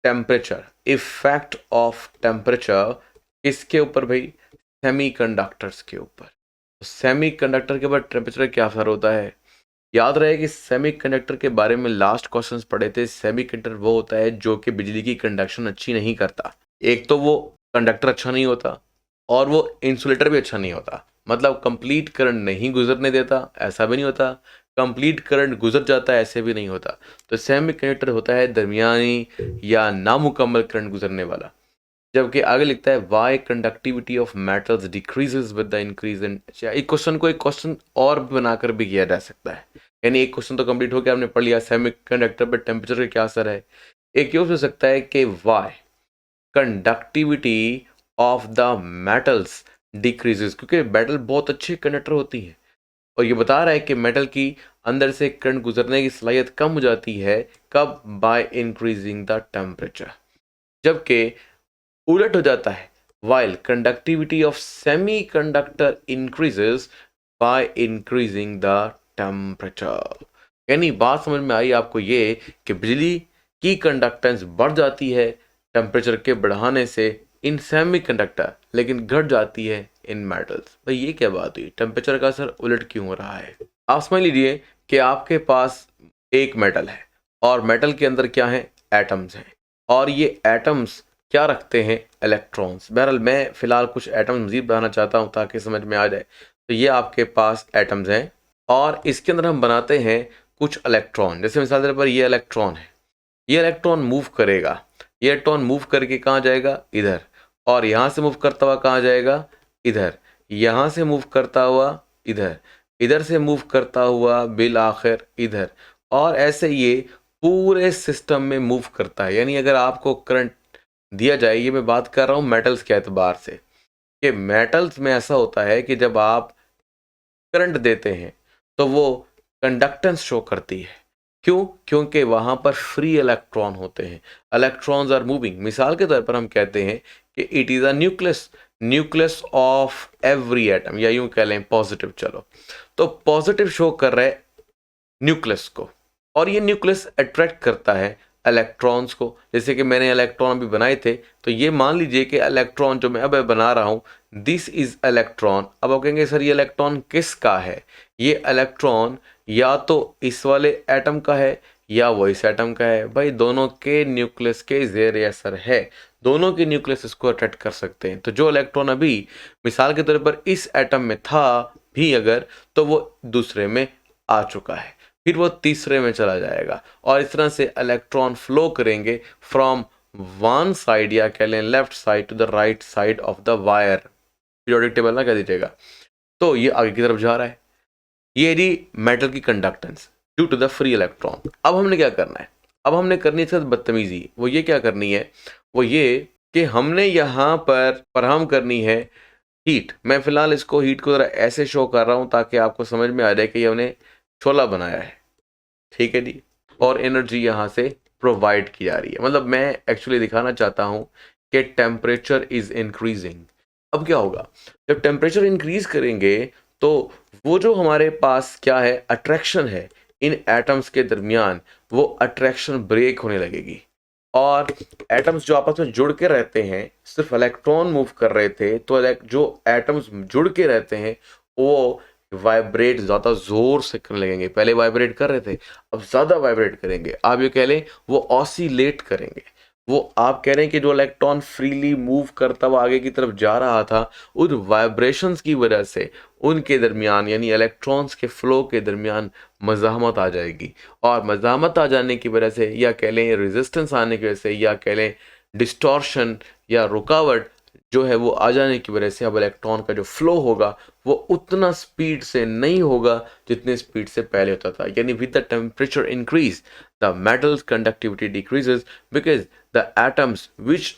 Temperature, effect of temperature किसके ऊपर भाई? सेमीकंडक्टर्स के ऊपर। सेमीकंडक्टर के ऊपर टेम्परेचर क्या असर होता है? याद रहे कि सेमीकंडक्टर के बारे में लास्ट क्वेश्चंस पढ़े थे। सेमीकंडक्टर वो होता है जो कि बिजली की कंडक्शन अच्छी नहीं करता। एक तो वो कंडक्टर अच्छा नहीं होता और वो इंसुलेटर भी अच्छा नहीं होता। मतलब कंप्लीट करंट नहीं गुजरने देता, ऐसा भी नहीं होता, कंप्लीट करंट गुजर जाता है, ऐसे भी नहीं होता। तो सेमीकंडक्टर होता है दरमियानी या नामुकम्मल करंट गुजरने वाला। जबकि आगे लिखता है why conductivity of metals decreases with the increase in. एक क्वेश्चन को एक क्वेश्चन और बनाकर भी किया जा सकता है। यानी एक क्वेश्चन तो कंप्लीट हो गया, हमने पढ़ लिया सेमीकंडक्टर पर टेम्परेचर का क्या असर है। एक ये हो सकता है कि why conductivity of the metals decreases, क्योंकि मेटल बहुत अच्छे कंडक्टर होती हैं और ये बता रहा है कि मेटल की अंदर से करंट गुजरने की सलाहियत कम हो जाती है। कब? By increasing the temperature. जबकि उलट हो जाता है, while conductivity of semi conductor increases by increasing the temperature. यानी बात समझ में आई आपको ये कि बिजली की कंडक्टेंस बढ़ जाती है टेम्परेचर के बढ़ाने से इन सेमी कंडक्टर, लेकिन घट जाती है इन मेटल्स। भाई ये क्या बात हुई? टेम्परेचर का असर उलट क्यों हो रहा है? आप समझ लीजिए कि आपके पास एक मेटल है और मेटल के अंदर क्या है? एटम्स हैं। और ये एटम्स क्या रखते हैं? इलेक्ट्रॉन्स। बहरहाल मैं फिलहाल कुछ एटम्स मजीद बनाना चाहता हूँ ताकि समझ में आ जाए। तो ये आपके पास एटम्स हैं और इसके अंदर हम बनाते हैं कुछ इलेक्ट्रॉन। जैसे मिसाल के तौर पर ये इलेक्ट्रॉन है, ये इलेक्ट्रॉन मूव करेगा, ये इलेक्ट्रॉन मूव करके कहाँ जाएगा? इधर। और यहाँ से मूव करता हुआ कहाँ जाएगा? इधर। यहाँ से मूव करता हुआ इधर, इधर से मूव करता हुआ बिल आखिर इधर। और ऐसे ये पूरे सिस्टम में मूव करता है। यानी अगर आपको करंट दिया जाए, ये मैं बात कर रहा हूँ मेटल्स के एतबार से, कि मेटल्स में ऐसा होता है कि जब आप करंट देते हैं तो वो कंडक्टेंस शो करती है। क्यों? क्योंकि वहां पर फ्री इलेक्ट्रॉन होते हैं, इलेक्ट्रॉन्स आर मूविंग। मिसाल के तौर पर हम कहते हैं कि it is a nucleus, nucleus of every atom, या यूं कह लें पॉजिटिव। चलो, तो पॉजिटिव शो कर रहा है न्यूक्लियस को और ये न्यूक्लियस अट्रैक्ट करता है इलेक्ट्रॉन्स को। जैसे कि मैंने इलेक्ट्रॉन अभी बनाए थे, तो ये मान लीजिए कि इलेक्ट्रॉन जो मैं अब बना रहा हूँ, दिस इज इलेक्ट्रॉन। अब आप कहेंगे सर ये इलेक्ट्रॉन किसका है? ये इलेक्ट्रॉन या तो इस वाले एटम का है या वो इस एटम का है। भाई दोनों के न्यूक्लियस के जेर असर है, दोनों के न्यूक्लियस इसको अट्रैक्ट कर सकते हैं। तो जो इलेक्ट्रॉन अभी मिसाल के तौर पर इस एटम में था भी अगर, तो वो दूसरे में आ चुका है, फिर वो तीसरे में चला जाएगा और इस तरह से इलेक्ट्रॉन फ्लो करेंगे फ्रॉम वन साइड, या कह लें left side, to the right side of the wire. Periodic table ना कह दीजिएगा। तो ये आगे की तरफ जा रहा है। ये जी मेटल की conductance due to the free electron. अब हमने क्या करना है? अब हमने करनी है बदतमीजी। वो ये क्या करनी है? वो ये कि हमने यहाँ पर फराहम करनी है हीट। मैं फिलहाल इसको हीट को जरा ऐसे शो कर रहा हूँ ताकि आपको समझ में आ जाए कि ये हमने छोला बनाया है, ठीक है जी। और एनर्जी यहाँ से प्रोवाइड की जा रही है। मतलब मैं एक्चुअली दिखाना चाहता हूँ कि टेम्परेचर इज इंक्रीजिंग। अब क्या होगा? जब टेम्परेचर इंक्रीज करेंगे तो वो जो हमारे पास क्या है, अट्रैक्शन है इन एटम्स के दरमियान, वो अट्रैक्शन ब्रेक होने लगेगी और एटम्स जो आपस में जुड़ के रहते हैं, सिर्फ इलेक्ट्रॉन मूव कर रहे थे, तो जो एटम्स जुड़ के रहते हैं वो वाइब्रेट ज़्यादा ज़ोर से करने लगेंगे। पहले वाइब्रेट कर रहे थे, अब ज़्यादा वाइब्रेट करेंगे। आप ये कह लें वो ऑसिलेट करेंगे। वो आप कह रहे हैं कि जो इलेक्ट्रॉन फ्रीली मूव करता हुआ आगे की तरफ जा रहा था, उन वाइब्रेशंस की वजह से उनके दरमियान, यानी इलेक्ट्रॉन्स के फ्लो के दरमियान मज़ाहमत आ जाएगी। और मज़ाहमत आ जाने की वजह से, या कह लें रेजिस्टेंस आने की वजह से, या कह लें डिस्टॉर्शन या रुकावट जो है वो आ जाने की वजह से, अब इलेक्ट्रॉन का जो फ्लो होगा वो उतना स्पीड से नहीं होगा जितने स्पीड से पहले होता था। यानी with the temperature increase the metals conductivity decreases because the atoms which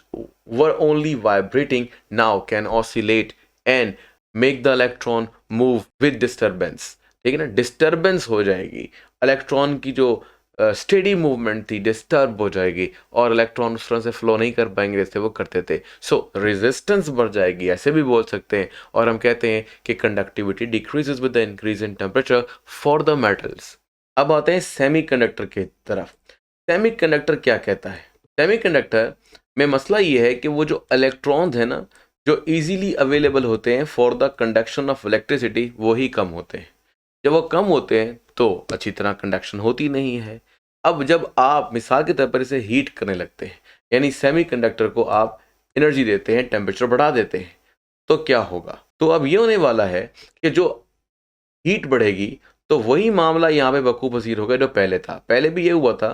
were only vibrating now can oscillate and make the electron move with disturbance. ठीक है ना, डिस्टर्बेंस हो जाएगी, इलेक्ट्रॉन की जो स्टेडी मूवमेंट थी डिस्टर्ब हो जाएगी और इलेक्ट्रॉन उस तरह से फ्लो नहीं कर पाएंगे जैसे वो करते थे। सो रेजिस्टेंस बढ़ जाएगी, ऐसे भी बोल सकते हैं। और हम कहते हैं कि conductivity decreases with the increase in temperature for the metals. अब आते हैं सेमीकंडक्टर की तरफ। सेमीकंडक्टर क्या कहता है? सेमीकंडक्टर में मसला ये है कि वो जो इलेक्ट्रॉन्स है ना, जो इजीली अवेलेबल होते हैं for the conduction of electricity, वो ही कम होते हैं। जब वो कम होते हैं तो अच्छी तरह कंडक्शन होती नहीं है। अब जब आप मिसाल के तौर पर इसे हीट करने लगते हैं, यानी सेमीकंडक्टर को आप एनर्जी देते हैं, टेम्परेचर बढ़ा देते हैं, तो क्या होगा? तो अब ये होने वाला है कि जो हीट बढ़ेगी तो वही मामला यहाँ पे वकूफ़ पसीर होगा जो पहले था। पहले भी ये हुआ था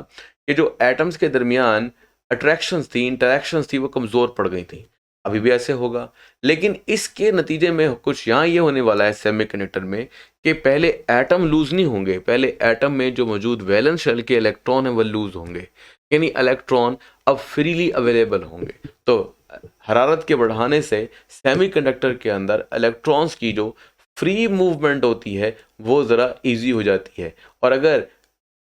कि जो एटम्स के दरमियान अट्रैक्शंस थी, इंटरैक्शंस थी, वो कमज़ोर पड़ गई थी। अभी भी ऐसे होगा, लेकिन इसके नतीजे में कुछ यहाँ ये होने वाला है सेमीकंडक्टर में कि पहले एटम लूज़ नहीं होंगे, पहले एटम में जो मौजूद वैलेंस शेल के इलेक्ट्रॉन है वो लूज़ होंगे, यानी इलेक्ट्रॉन अब फ्रीली अवेलेबल होंगे। तो हरारत के बढ़ाने से सेमीकंडक्टर के अंदर इलेक्ट्रॉन्स की जो फ्री मूवमेंट होती है वो ज़रा इजी हो जाती है, और अगर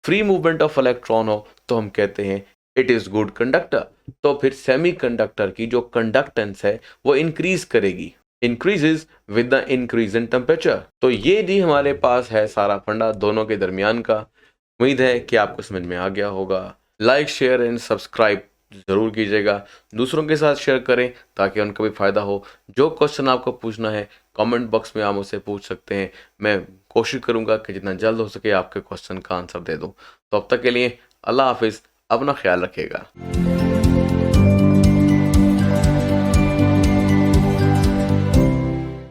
फ्री मूवमेंट ऑफ इलेक्ट्रॉन हो तो हम कहते हैं इट इज़ गुड कंडक्टर। तो फिर सेमीकंडक्टर की जो कंडक्टेंस है वो इंक्रीज करेगी, increases with the increase in temperature. तो ये जी हमारे पास है सारा फंडा दोनों के दरमियान का। उम्मीद है कि आपको समझ में आ गया होगा। लाइक, शेयर एंड सब्सक्राइब ज़रूर कीजिएगा, दूसरों के साथ शेयर करें ताकि उनका भी फ़ायदा हो। जो क्वेश्चन आपको पूछना है कमेंट बॉक्स में आप मुझसे पूछ सकते हैं, मैं कोशिश करूंगा कि जितना जल्द हो सके आपके क्वेश्चन का आंसर दे दूं। तो अब तक के लिए अल्लाह हाफिज़, अपना ख्याल रखिएगा।